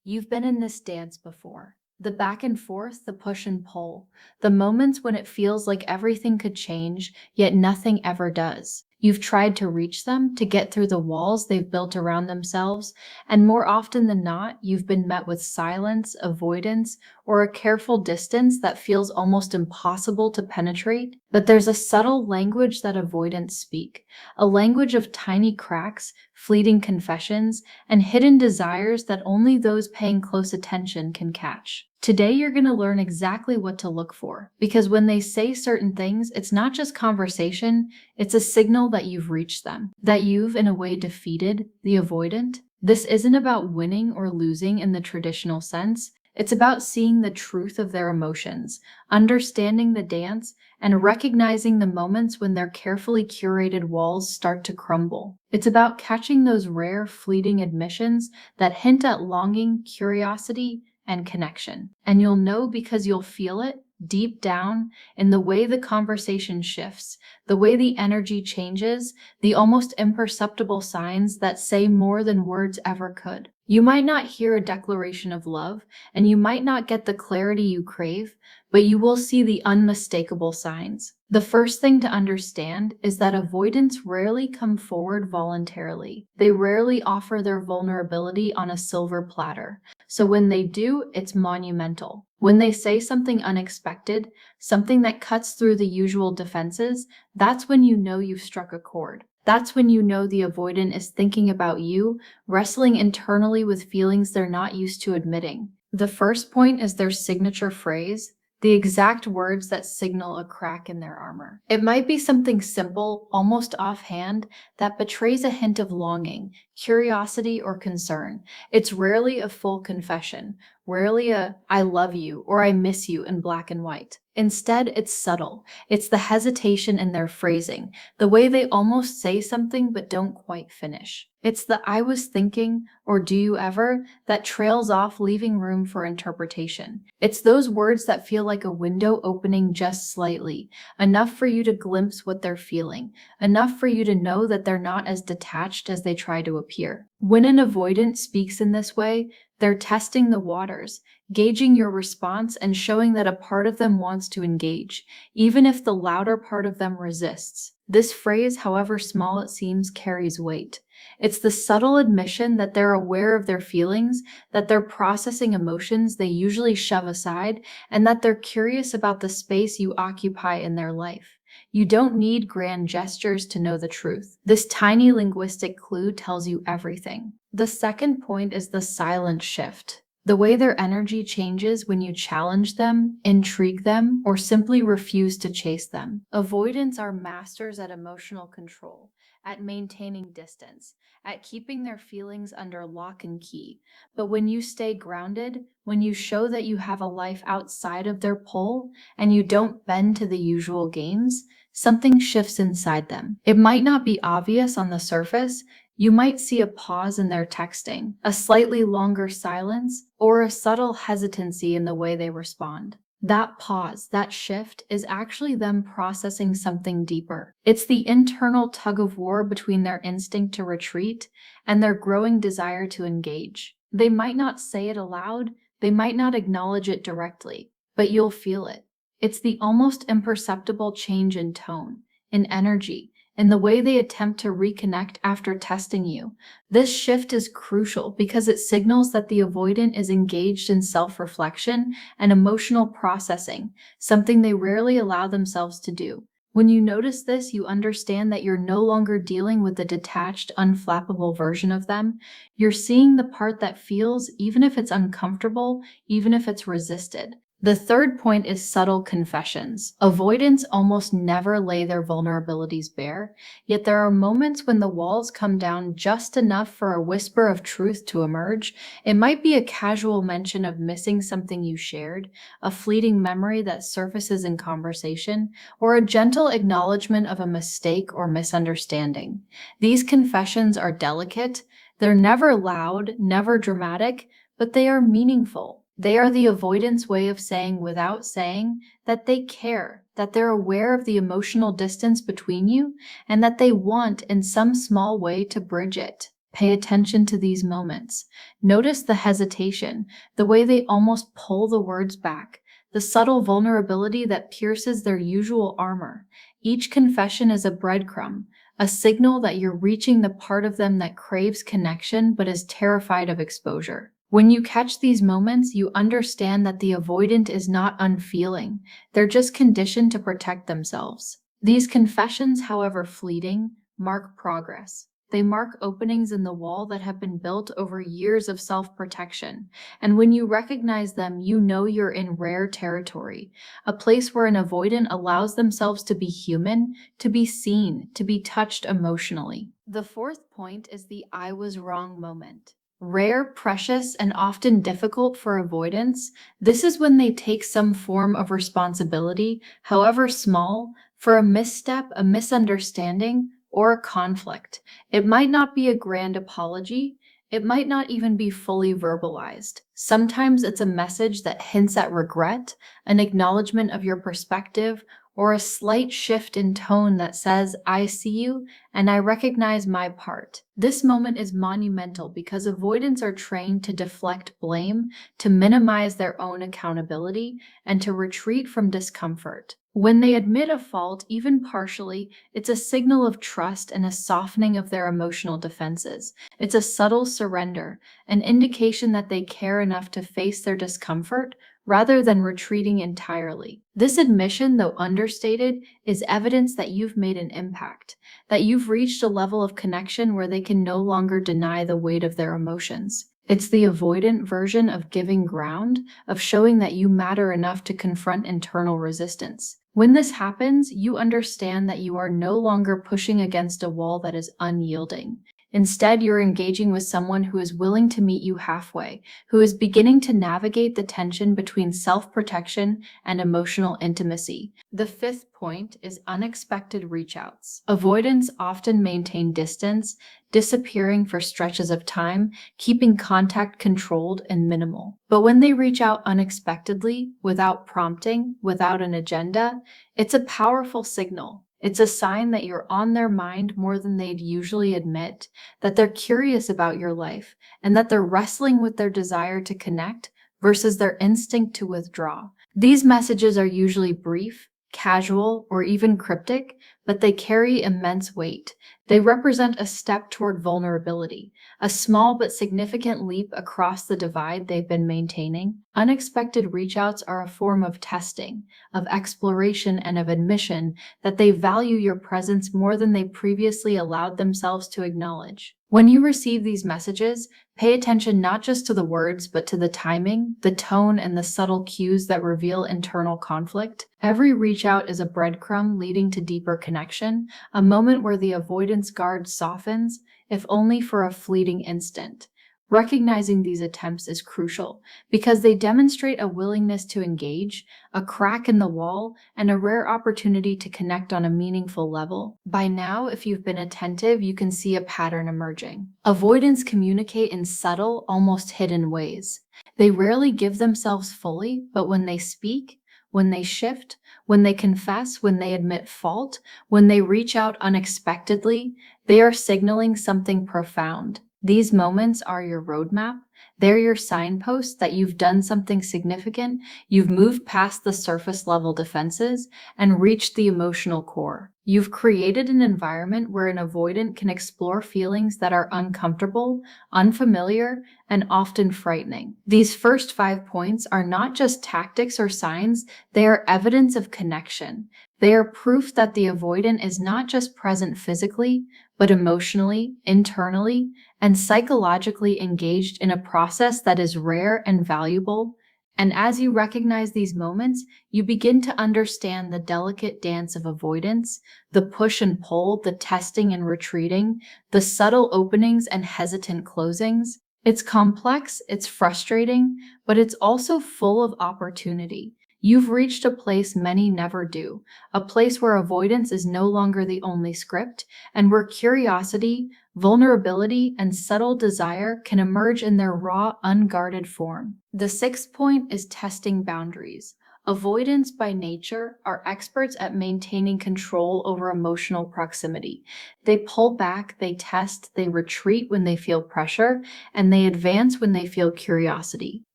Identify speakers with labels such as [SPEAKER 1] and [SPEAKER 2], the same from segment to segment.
[SPEAKER 1] You've been in this dance before. The back and forth, the push and pull, the moments when it feels like everything could change, yet nothing ever does. You've tried to reach them, to get through the walls they've built around themselves, and more often than not, you've been met with silence, avoidance, or a careful distance that feels almost impossible to penetrate. But there's a subtle language that avoidants speak, a language of tiny cracks, fleeting confessions, and hidden desires that only those paying close attention can catch. Today, you're going to learn exactly what to look for, because when they say certain things, it's not just conversation, it's a signal that you've reached them, that you've, in a way, defeated the avoidant. This isn't about winning or losing in the traditional sense. It's about seeing the truth of their emotions, understanding the dance, and recognizing the moments when their carefully curated walls start to crumble. It's about catching those rare, fleeting admissions that hint at longing, curiosity, and connection. And you'll know because you'll feel it deep down in the way the conversation shifts, the way the energy changes, the almost imperceptible signs that say more than words ever could. You might not hear a declaration of love, and you might not get the clarity you crave, but you will see the unmistakable signs. The first thing to understand is that avoidants rarely come forward voluntarily. They rarely offer their vulnerability on a silver platter. So when they do, it's monumental. When they say something unexpected, something that cuts through the usual defenses, that's when you know you've struck a chord. That's when you know the avoidant is thinking about you, wrestling internally with feelings they're not used to admitting. The first point is their signature phrase, the exact words that signal a crack in their armor. It might be something simple, almost offhand, that betrays a hint of longing, curiosity, or concern. It's rarely a full confession, rarely a "I love you" or "I miss you" in black and white. Instead, it's subtle. It's the hesitation in their phrasing, the way they almost say something but don't quite finish. It's the "I was thinking" or "do you ever" that trails off, leaving room for interpretation. It's those words that feel like a window opening just slightly, enough for you to glimpse what they're feeling, enough for you to know that they're not as detached as they try to appear. When an avoidant speaks in this way, they're testing the waters, gauging your response and showing that a part of them wants to engage, even if the louder part of them resists. This phrase, however small it seems, carries weight. It's the subtle admission that they're aware of their feelings, that they're processing emotions they usually shove aside, and that they're curious about the space you occupy in their life. You don't need grand gestures to know the truth. This tiny linguistic clue tells you everything. The second point is the silent shift. The way their energy changes when you challenge them, intrigue them, or simply refuse to chase them. Avoidants are masters at emotional control, at maintaining distance, at keeping their feelings under lock and key. But when you stay grounded, when you show that you have a life outside of their pull, and you don't bend to the usual games, something shifts inside them. It might not be obvious on the surface. You might see a pause in their texting, a slightly longer silence, or a subtle hesitancy in the way they respond. That pause, that shift, is actually them processing something deeper. It's the internal tug of war between their instinct to retreat and their growing desire to engage. They might not say it aloud, they might not acknowledge it directly, but you'll feel it. It's the almost imperceptible change in tone, in energy, in the way they attempt to reconnect after testing you. This shift is crucial because it signals that the avoidant is engaged in self-reflection and emotional processing, something they rarely allow themselves to do. When you notice this, you understand that you're no longer dealing with the detached, unflappable version of them. You're seeing the part that feels, even if it's uncomfortable, even if it's resisted. The third point is subtle confessions. Avoidants almost never lay their vulnerabilities bare, yet there are moments when the walls come down just enough for a whisper of truth to emerge. It might be a casual mention of missing something you shared, a fleeting memory that surfaces in conversation, or a gentle acknowledgement of a mistake or misunderstanding. These confessions are delicate. They're never loud, never dramatic, but they are meaningful. They are the avoidance way of saying without saying that they care, that they're aware of the emotional distance between you, and that they want, in some small way, to bridge it. Pay attention to these moments. Notice the hesitation, the way they almost pull the words back, the subtle vulnerability that pierces their usual armor. Each confession is a breadcrumb, a signal that you're reaching the part of them that craves connection but is terrified of exposure. When you catch these moments, you understand that the avoidant is not unfeeling. They're just conditioned to protect themselves. These confessions, however fleeting, mark progress. They mark openings in the wall that have been built over years of self-protection. And when you recognize them, you know you're in rare territory, a place where an avoidant allows themselves to be human, to be seen, to be touched emotionally. The fourth point is the "I was wrong" moment. Rare, precious, and often difficult for avoidance, this is when they take some form of responsibility, however small, for a misstep, a misunderstanding, or a conflict. It might not be a grand apology. It might not even be fully verbalized. Sometimes it's a message that hints at regret, an acknowledgement of your perspective, or a slight shift in tone that says, "I see you and I recognize my part." This moment is monumental because avoidants are trained to deflect blame, to minimize their own accountability, and to retreat from discomfort. When they admit a fault, even partially, it's a signal of trust and a softening of their emotional defenses. It's a subtle surrender, an indication that they care enough to face their discomfort rather than retreating entirely. This admission, though understated, is evidence that you've made an impact, that you've reached a level of connection where they can no longer deny the weight of their emotions. It's the avoidant version of giving ground, of showing that you matter enough to confront internal resistance. When this happens, you understand that you are no longer pushing against a wall that is unyielding. Instead, you're engaging with someone who is willing to meet you halfway, who is beginning to navigate the tension between self-protection and emotional intimacy. The fifth point is unexpected reach-outs. Avoidants often maintain distance, disappearing for stretches of time, keeping contact controlled and minimal. But when they reach out unexpectedly, without prompting, without an agenda, it's a powerful signal. It's a sign that you're on their mind more than they'd usually admit, that they're curious about your life, and that they're wrestling with their desire to connect versus their instinct to withdraw. These messages are usually brief, casual, or even cryptic, but they carry immense weight. They represent a step toward vulnerability, a small but significant leap across the divide they've been maintaining. Unexpected reachouts are a form of testing, of exploration, and of admission that they value your presence more than they previously allowed themselves to acknowledge. When you receive these messages, pay attention not just to the words, but to the timing, the tone, and the subtle cues that reveal internal conflict. Every reach out is a breadcrumb leading to deeper connection, a moment where the avoidance guard softens, if only for a fleeting instant. Recognizing these attempts is crucial because they demonstrate a willingness to engage, a crack in the wall, and a rare opportunity to connect on a meaningful level. By now, if you've been attentive, you can see a pattern emerging. Avoidants communicate in subtle, almost hidden ways. They rarely give themselves fully, but when they speak, when they shift, when they confess, when they admit fault, when they reach out unexpectedly, they are signaling something profound. These moments are your roadmap. They're your signposts that you've done something significant, you've moved past the surface level defenses, and reached the emotional core. You've created an environment where an avoidant can explore feelings that are uncomfortable, unfamiliar, and often frightening. These first 5 points are not just tactics or signs, they are evidence of connection. They are proof that the avoidant is not just present physically, but emotionally, internally, and psychologically engaged in a process that is rare and valuable. And as you recognize these moments, you begin to understand the delicate dance of avoidance, the push and pull, the testing and retreating, the subtle openings and hesitant closings. It's complex, it's frustrating, but it's also full of opportunity. You've reached a place many never do, a place where avoidance is no longer the only script, and where curiosity, vulnerability, and subtle desire can emerge in their raw, unguarded form. The sixth point is testing boundaries. Avoidants by nature are experts at maintaining control over emotional proximity. They pull back, they test, they retreat when they feel pressure, and they advance when they feel curiosity.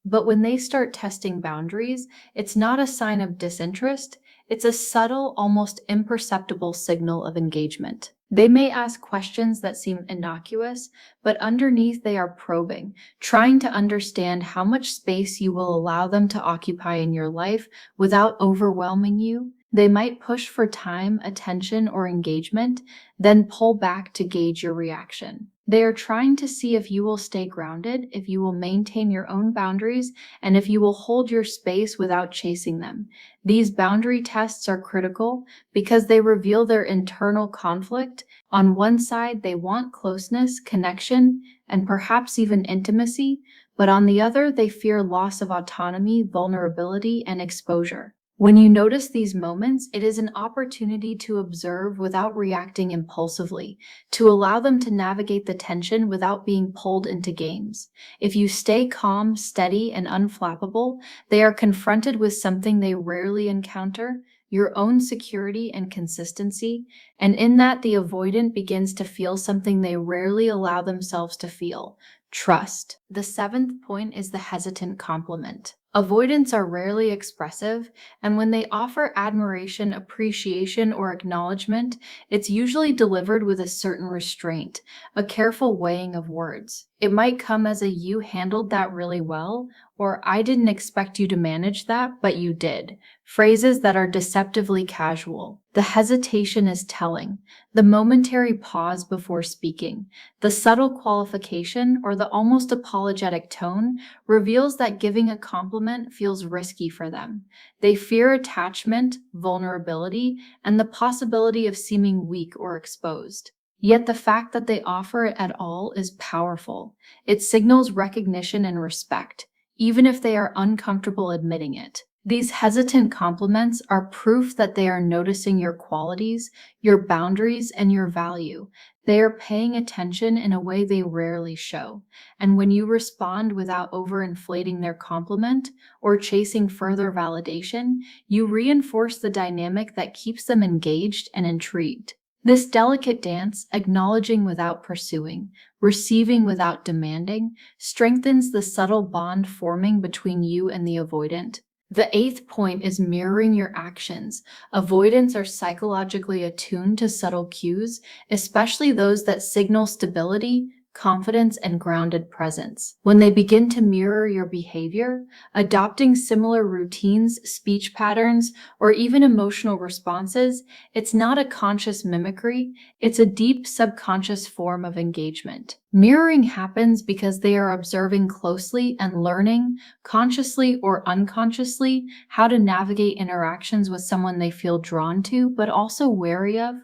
[SPEAKER 1] But when they start testing boundaries, it's not a sign of disinterest, it's a subtle, almost imperceptible signal of engagement. They may ask questions that seem innocuous, but underneath they are probing, trying to understand how much space you will allow them to occupy in your life without overwhelming you. They might push for time, attention, or engagement, then pull back to gauge your reaction. They are trying to see if you will stay grounded, if you will maintain your own boundaries, and if you will hold your space without chasing them. These boundary tests are critical because they reveal their internal conflict. On one side, they want closeness, connection, and perhaps even intimacy, but on the other, they fear loss of autonomy, vulnerability, and exposure. When you notice these moments, it is an opportunity to observe without reacting impulsively, to allow them to navigate the tension without being pulled into games. If you stay calm, steady, and unflappable, they are confronted with something they rarely encounter, your own security and consistency, and in that the avoidant begins to feel something they rarely allow themselves to feel: trust. The seventh point is the hesitant compliment. Avoidants are rarely expressive, and when they offer admiration, appreciation, or acknowledgement, it's usually delivered with a certain restraint, a careful weighing of words. It might come as a "you handled that really well," or "I didn't expect you to manage that, but you did." Phrases that are deceptively casual. The hesitation is telling, the momentary pause before speaking, the subtle qualification, or the almost apologetic tone reveals that giving a compliment feels risky for them. They fear attachment, vulnerability, and the possibility of seeming weak or exposed. Yet the fact that they offer it at all is powerful. It signals recognition and respect, even if they are uncomfortable admitting it. These hesitant compliments are proof that they are noticing your qualities, your boundaries, and your value. They are paying attention in a way they rarely show. And when you respond without overinflating their compliment or chasing further validation, you reinforce the dynamic that keeps them engaged and intrigued. This delicate dance, acknowledging without pursuing, receiving without demanding, strengthens the subtle bond forming between you and the avoidant. The eighth point is mirroring your actions. Avoidants are psychologically attuned to subtle cues, especially those that signal stability, confidence, and grounded presence. When they begin to mirror your behavior, adopting similar routines, speech patterns, or even emotional responses, it's not a conscious mimicry, it's a deep subconscious form of engagement. Mirroring happens because they are observing closely and learning, consciously or unconsciously, how to navigate interactions with someone they feel drawn to but also wary of.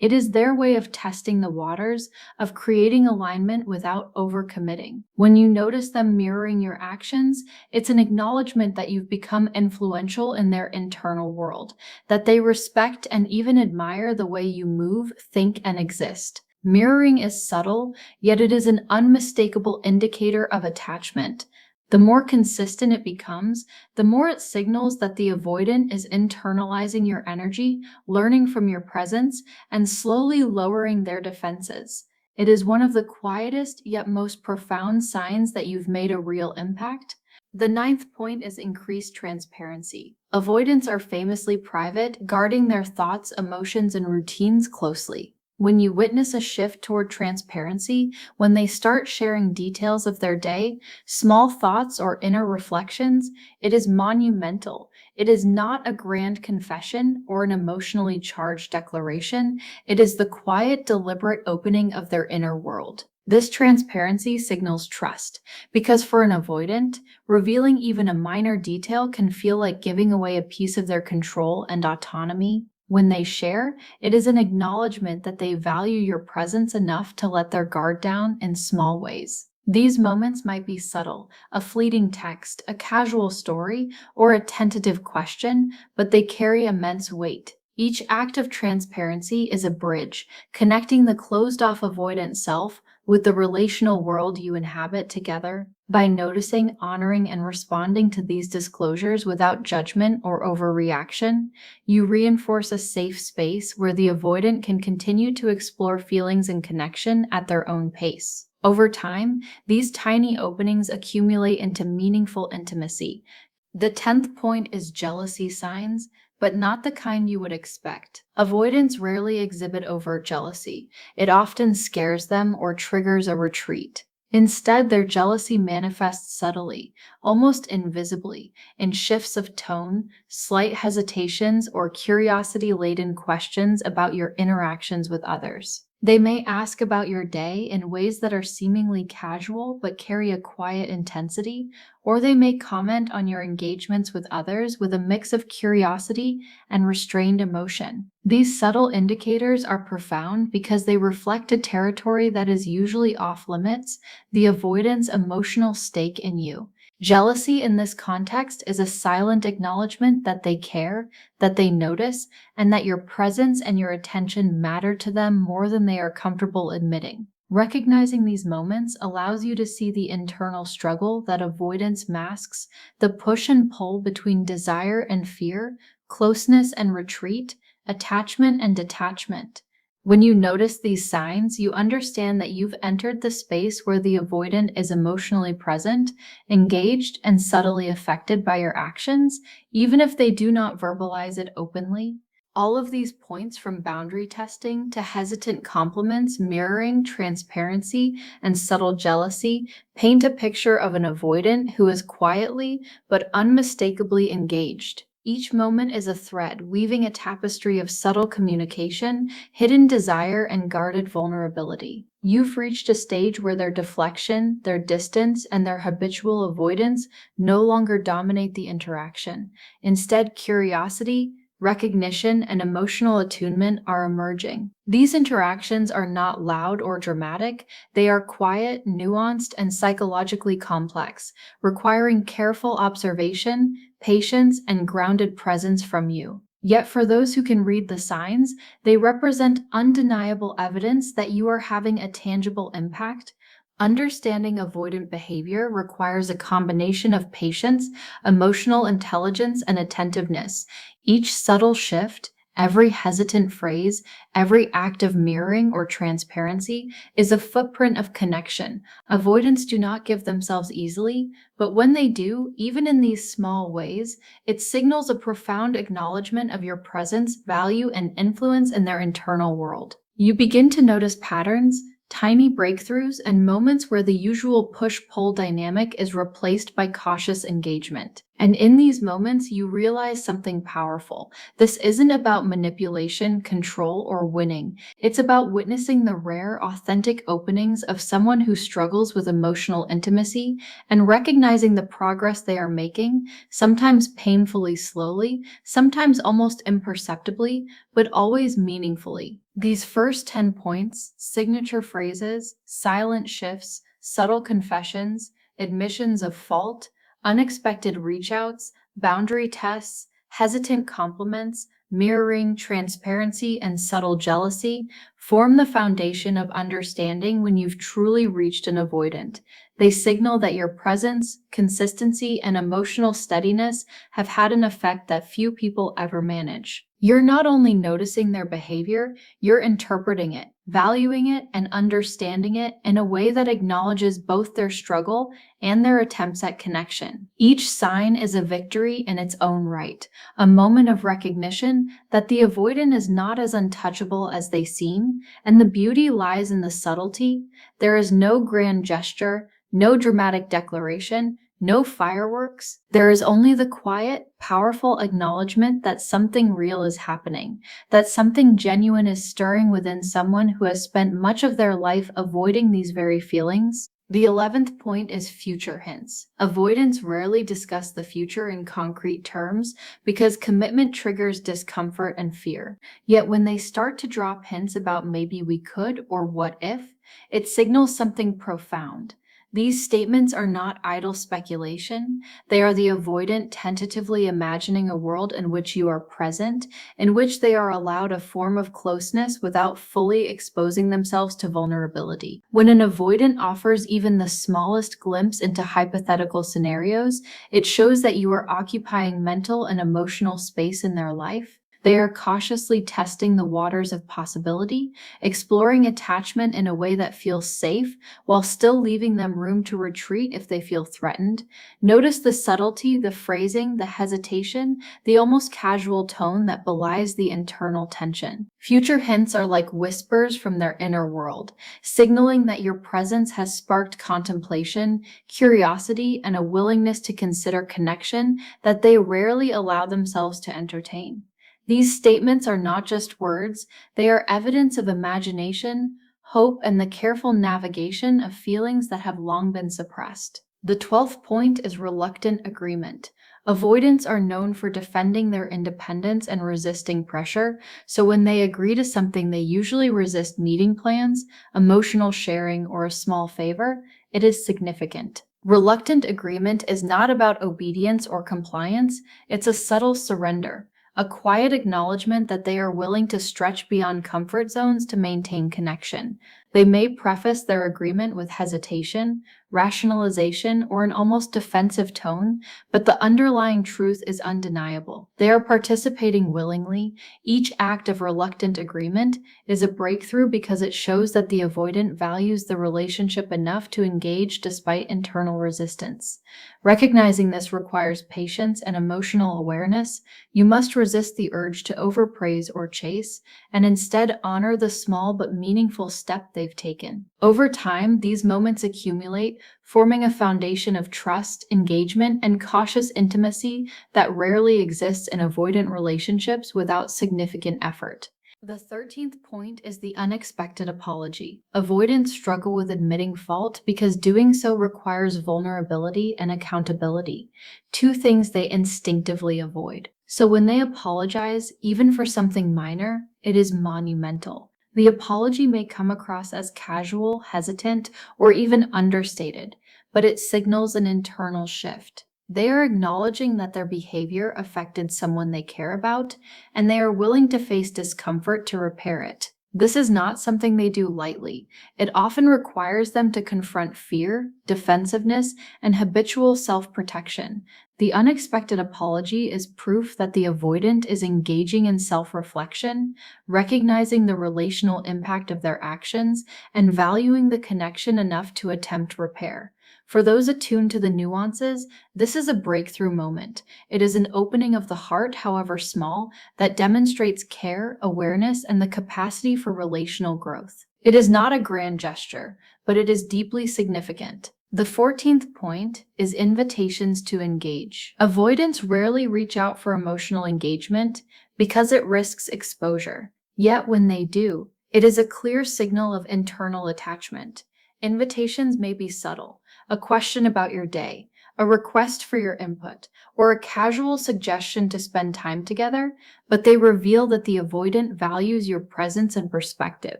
[SPEAKER 1] It is their way of testing the waters, of creating alignment without overcommitting. When you notice them mirroring your actions, it's an acknowledgement that you've become influential in their internal world, that they respect and even admire the way you move, think, and exist. Mirroring is subtle, yet it is an unmistakable indicator of attachment. The more consistent it becomes, the more it signals that the avoidant is internalizing your energy, learning from your presence, and slowly lowering their defenses. It is one of the quietest yet most profound signs that you've made a real impact. The ninth point is increased transparency. Avoidants are famously private, guarding their thoughts, emotions, and routines closely. When you witness a shift toward transparency, when they start sharing details of their day, small thoughts, or inner reflections, it is monumental. It is not a grand confession or an emotionally charged declaration. It is the quiet, deliberate opening of their inner world. This transparency signals trust, because for an avoidant, revealing even a minor detail can feel like giving away a piece of their control and autonomy. When they share, it is an acknowledgement that they value your presence enough to let their guard down in small ways. These moments might be subtle, a fleeting text, a casual story, or a tentative question, but they carry immense weight. Each act of transparency is a bridge, connecting the closed-off avoidant self with the relational world you inhabit together. By noticing, honoring, and responding to these disclosures without judgment or overreaction, you reinforce a safe space where the avoidant can continue to explore feelings and connection at their own pace. Over time, these tiny openings accumulate into meaningful intimacy. The 10th point is jealousy signs, but not the kind you would expect. Avoidants rarely exhibit overt jealousy. It often scares them or triggers a retreat. Instead, their jealousy manifests subtly, almost invisibly, in shifts of tone, slight hesitations, or curiosity-laden questions about your interactions with others. They may ask about your day in ways that are seemingly casual but carry a quiet intensity, or they may comment on your engagements with others with a mix of curiosity and restrained emotion. These subtle indicators are profound because they reflect a territory that is usually off limits, the avoidant's emotional stake in you. Jealousy in this context is a silent acknowledgement that they care, that they notice, and that your presence and your attention matter to them more than they are comfortable admitting. Recognizing these moments allows you to see the internal struggle that avoidance masks, the push and pull between desire and fear, closeness and retreat, attachment and detachment. When you notice these signs, you understand that you've entered the space where the avoidant is emotionally present, engaged, and subtly affected by your actions, even if they do not verbalize it openly. All of these points, from boundary testing to hesitant compliments, mirroring, transparency, and subtle jealousy, paint a picture of an avoidant who is quietly but unmistakably engaged. Each moment is a thread, weaving a tapestry of subtle communication, hidden desire, and guarded vulnerability. You've reached a stage where their deflection, their distance, and their habitual avoidance no longer dominate the interaction. Instead, curiosity, recognition, and emotional attunement are emerging. These interactions are not loud or dramatic, they are quiet, nuanced, and psychologically complex, requiring careful observation, patience, and grounded presence from you. Yet for those who can read the signs, they represent undeniable evidence that you are having a tangible impact. Understanding avoidant behavior requires a combination of patience, emotional intelligence, and attentiveness. Each subtle shift, every hesitant phrase, every act of mirroring or transparency is a footprint of connection. Avoidants do not give themselves easily, but when they do, even in these small ways, it signals a profound acknowledgement of your presence, value, and influence in their internal world. You begin to notice patterns, tiny breakthroughs, and moments where the usual push-pull dynamic is replaced by cautious engagement. And in these moments, you realize something powerful. This isn't about manipulation, control, or winning. It's about witnessing the rare, authentic openings of someone who struggles with emotional intimacy and recognizing the progress they are making, sometimes painfully slowly, sometimes almost imperceptibly, but always meaningfully. These first 10 points, signature phrases, silent shifts, subtle confessions, admissions of fault, unexpected reach-outs, boundary tests, hesitant compliments, mirroring, transparency, and subtle jealousy form the foundation of understanding when you've truly reached an avoidant. They signal that your presence, consistency, and emotional steadiness have had an effect that few people ever manage. You're not only noticing their behavior, you're interpreting it, valuing it, and understanding it in a way that acknowledges both their struggle and their attempts at connection. Each sign is a victory in its own right, a moment of recognition that the avoidant is not as untouchable as they seem, and the beauty lies in the subtlety. There is no grand gesture, no dramatic declaration, no fireworks. There is only the quiet, powerful acknowledgement that something real is happening, that something genuine is stirring within someone who has spent much of their life avoiding these very feelings. The 11th point is future hints. Avoidants rarely discuss the future in concrete terms because commitment triggers discomfort and fear. Yet when they start to drop hints about maybe we could or what if, it signals something profound. These statements are not idle speculation. They are the avoidant tentatively imagining a world in which you are present, in which they are allowed a form of closeness without fully exposing themselves to vulnerability. When an avoidant offers even the smallest glimpse into hypothetical scenarios, it shows that you are occupying mental and emotional space in their life. They are cautiously testing the waters of possibility, exploring attachment in a way that feels safe, while still leaving them room to retreat if they feel threatened. Notice the subtlety, the phrasing, the hesitation, the almost casual tone that belies the internal tension. Future hints are like whispers from their inner world, signaling that your presence has sparked contemplation, curiosity, and a willingness to consider connection that they rarely allow themselves to entertain. These statements are not just words, they are evidence of imagination, hope, and the careful navigation of feelings that have long been suppressed. The 12th point is reluctant agreement. Avoidants are known for defending their independence and resisting pressure, so when they agree to something, they usually resist meeting plans, emotional sharing, or a small favor. It is significant. Reluctant agreement is not about obedience or compliance, it's a subtle surrender. A quiet acknowledgement that they are willing to stretch beyond comfort zones to maintain connection. They may preface their agreement with hesitation, rationalization, or an almost defensive tone, but the underlying truth is undeniable. They are participating willingly. Each act of reluctant agreement is a breakthrough because it shows that the avoidant values the relationship enough to engage despite internal resistance. Recognizing this requires patience and emotional awareness. You must resist the urge to overpraise or chase, and instead honor the small but meaningful step they've taken. Over time, these moments accumulate, forming a foundation of trust, engagement, and cautious intimacy that rarely exists in avoidant relationships without significant effort. The 13th point is the unexpected apology. Avoidants struggle with admitting fault because doing so requires vulnerability and accountability, two things they instinctively avoid. So when they apologize, even for something minor, it is monumental. The apology may come across as casual, hesitant, or even understated, but it signals an internal shift. They are acknowledging that their behavior affected someone they care about, and they are willing to face discomfort to repair it. This is not something they do lightly. It often requires them to confront fear, defensiveness, and habitual self-protection. The unexpected apology is proof that the avoidant is engaging in self-reflection, recognizing the relational impact of their actions, and valuing the connection enough to attempt repair. For those attuned to the nuances, this is a breakthrough moment. It is an opening of the heart, however small, that demonstrates care, awareness, and the capacity for relational growth. It is not a grand gesture, but it is deeply significant. The 14th point is invitations to engage. Avoidants rarely reach out for emotional engagement because it risks exposure. Yet when they do, it is a clear signal of internal attachment. Invitations may be subtle, a question about your day, a request for your input, or a casual suggestion to spend time together, but they reveal that the avoidant values your presence and perspective.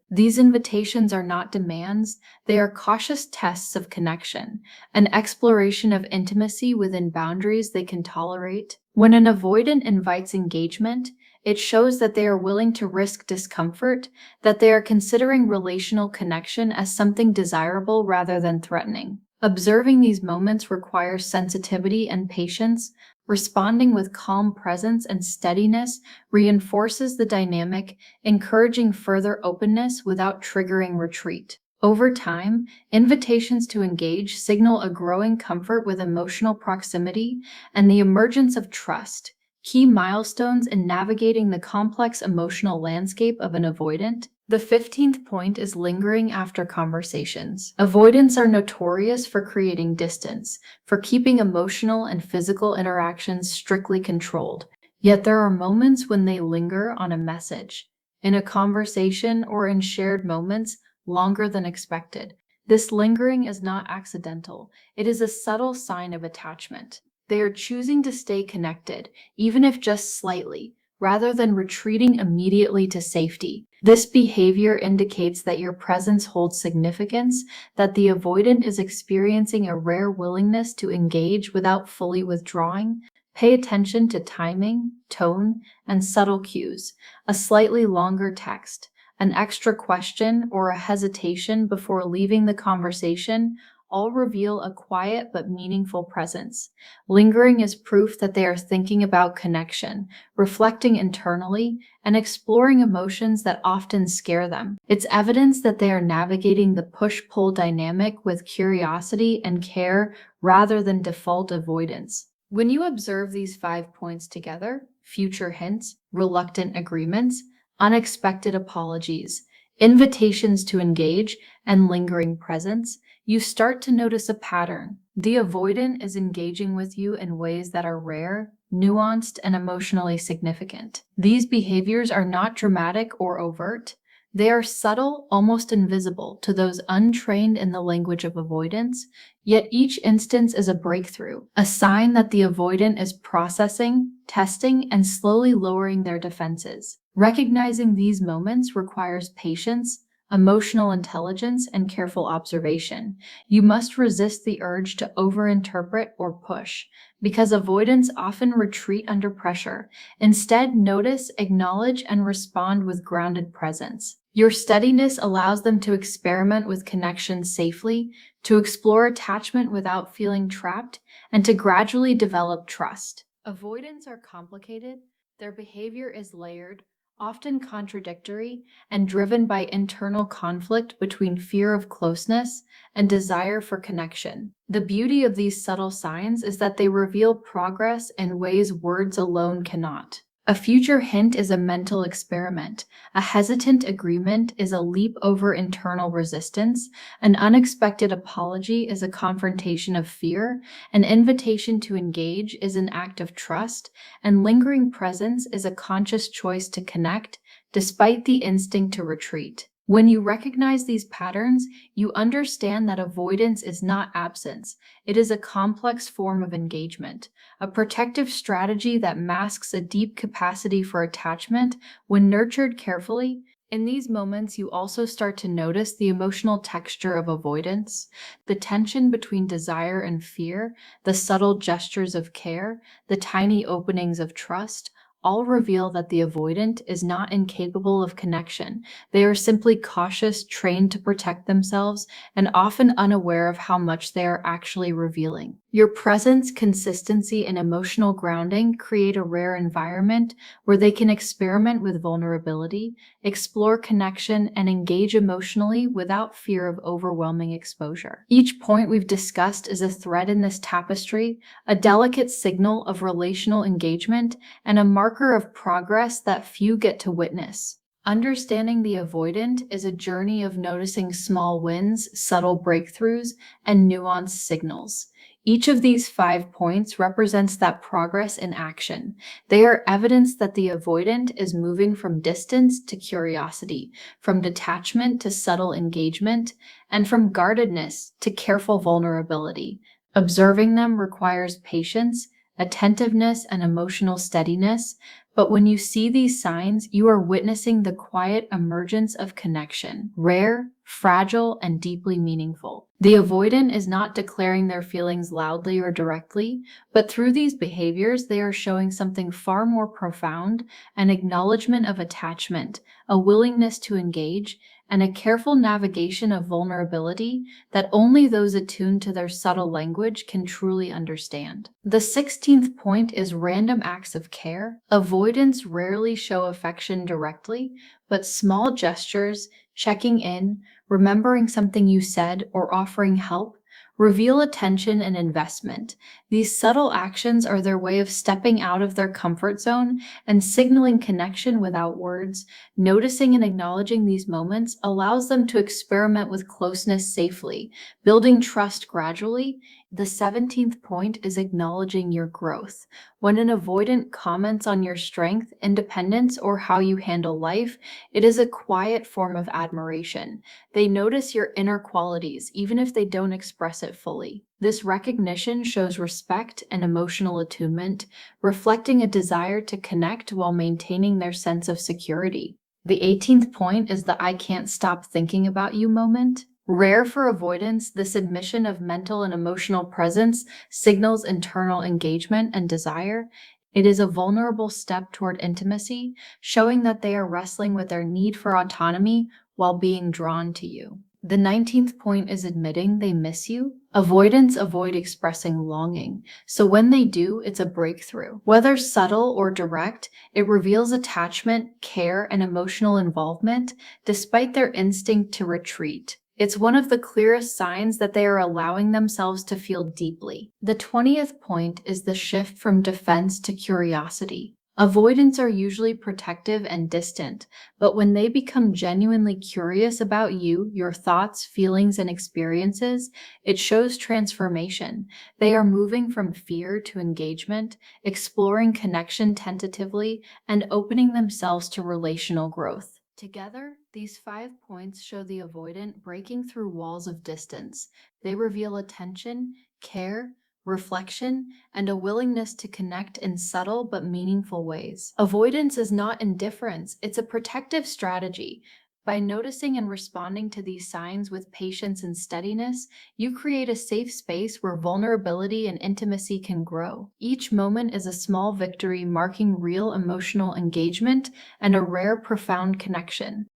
[SPEAKER 1] These invitations are not demands, they are cautious tests of connection, an exploration of intimacy within boundaries they can tolerate. When an avoidant invites engagement, it shows that they are willing to risk discomfort, that they are considering relational connection as something desirable rather than threatening. Observing these moments requires sensitivity and patience. Responding with calm presence and steadiness reinforces the dynamic, encouraging further openness without triggering retreat. Over time, invitations to engage signal a growing comfort with emotional proximity and the emergence of trust, key milestones in navigating the complex emotional landscape of an avoidant. The 15th point is lingering after conversations. Avoidants are notorious for creating distance, for keeping emotional and physical interactions strictly controlled. Yet there are moments when they linger on a message, in a conversation, or in shared moments longer than expected. This lingering is not accidental. It is a subtle sign of attachment. They are choosing to stay connected, even if just slightly, rather than retreating immediately to safety. This behavior indicates that your presence holds significance, that the avoidant is experiencing a rare willingness to engage without fully withdrawing. Pay attention to timing, tone, and subtle cues. A slightly longer text, an extra question, or a hesitation before leaving the conversation all reveal a quiet but meaningful presence. Lingering is proof that they are thinking about connection, reflecting internally, and exploring emotions that often scare them. It's evidence that they are navigating the push-pull dynamic with curiosity and care rather than default avoidance. When you observe these 5 points together, future hints, reluctant agreements, unexpected apologies, invitations to engage, and lingering presence, you start to notice a pattern. The avoidant is engaging with you in ways that are rare, nuanced, and emotionally significant. These behaviors are not dramatic or overt. They are subtle, almost invisible to those untrained in the language of avoidance, yet each instance is a breakthrough, a sign that the avoidant is processing, testing, and slowly lowering their defenses. Recognizing these moments requires patience, emotional intelligence, and careful observation. You must resist the urge to overinterpret or push, because avoidants often retreat under pressure. Instead, notice, acknowledge, and respond with grounded presence. Your steadiness allows them to experiment with connection safely, to explore attachment without feeling trapped, and to gradually develop trust. Avoidants are complicated. Their behavior is layered, often contradictory, and driven by internal conflict between fear of closeness and desire for connection. The beauty of these subtle signs is that they reveal progress in ways words alone cannot. A future hint is a mental experiment. A hesitant agreement is a leap over internal resistance. An unexpected apology is a confrontation of fear. An invitation to engage is an act of trust. And lingering presence is a conscious choice to connect, despite the instinct to retreat. When you recognize these patterns, you understand that avoidance is not absence. It is a complex form of engagement, a protective strategy that masks a deep capacity for attachment when nurtured carefully. In these moments, you also start to notice the emotional texture of avoidance, the tension between desire and fear, the subtle gestures of care, the tiny openings of trust. All reveal that the avoidant is not incapable of connection. They are simply cautious, trained to protect themselves, and often unaware of how much they are actually revealing. Your presence, consistency, and emotional grounding create a rare environment where they can experiment with vulnerability, explore connection, and engage emotionally without fear of overwhelming exposure. Each point we've discussed is a thread in this tapestry, a delicate signal of relational engagement, and a marker of progress that few get to witness. Understanding the avoidant is a journey of noticing small wins, subtle breakthroughs, and nuanced signals. Each of these 5 points represents that progress in action. They are evidence that the avoidant is moving from distance to curiosity, from detachment to subtle engagement, and from guardedness to careful vulnerability. Observing them requires patience, attentiveness, and emotional steadiness, but when you see these signs, you are witnessing the quiet emergence of connection, rare, fragile, and deeply meaningful. The avoidant is not declaring their feelings loudly or directly, but through these behaviors, they are showing something far more profound: an acknowledgement of attachment, a willingness to engage, and a careful navigation of vulnerability that only those attuned to their subtle language can truly understand. The 16th point is random acts of care. Avoidants rarely show affection directly, but small gestures, checking in, remembering something you said, or offering help reveal attention and investment. These subtle actions are their way of stepping out of their comfort zone and signaling connection without words. Noticing and acknowledging these moments allows them to experiment with closeness safely, building trust gradually. The 17th point is acknowledging your growth. When an avoidant comments on your strength, independence, or how you handle life, it is a quiet form of admiration. They notice your inner qualities, even if they don't express it fully. This recognition shows respect and emotional attunement, reflecting a desire to connect while maintaining their sense of security. The 18th point is the I can't stop thinking about you moment. Rare for avoidance, this admission of mental and emotional presence signals internal engagement and desire. It is a vulnerable step toward intimacy, showing that they are wrestling with their need for autonomy while being drawn to you. The 19th point is admitting they miss you. Avoidants avoid expressing longing, so when they do, it's a breakthrough. Whether subtle or direct, it reveals attachment, care, and emotional involvement, despite their instinct to retreat. It's one of the clearest signs that they are allowing themselves to feel deeply. The 20th point is the shift from defense to curiosity. Avoidants are usually protective and distant, but when they become genuinely curious about you, your thoughts, feelings, and experiences, it shows transformation. They are moving from fear to engagement, exploring connection tentatively, and opening themselves to relational growth. Together, these 5 points show the avoidant breaking through walls of distance. They reveal attention, care, reflection, and a willingness to connect in subtle but meaningful ways. Avoidance is not indifference, it's a protective strategy. By noticing and responding to these signs with patience and steadiness, you create a safe space where vulnerability and intimacy can grow. Each moment is a small victory marking real emotional engagement and a rare, profound connection.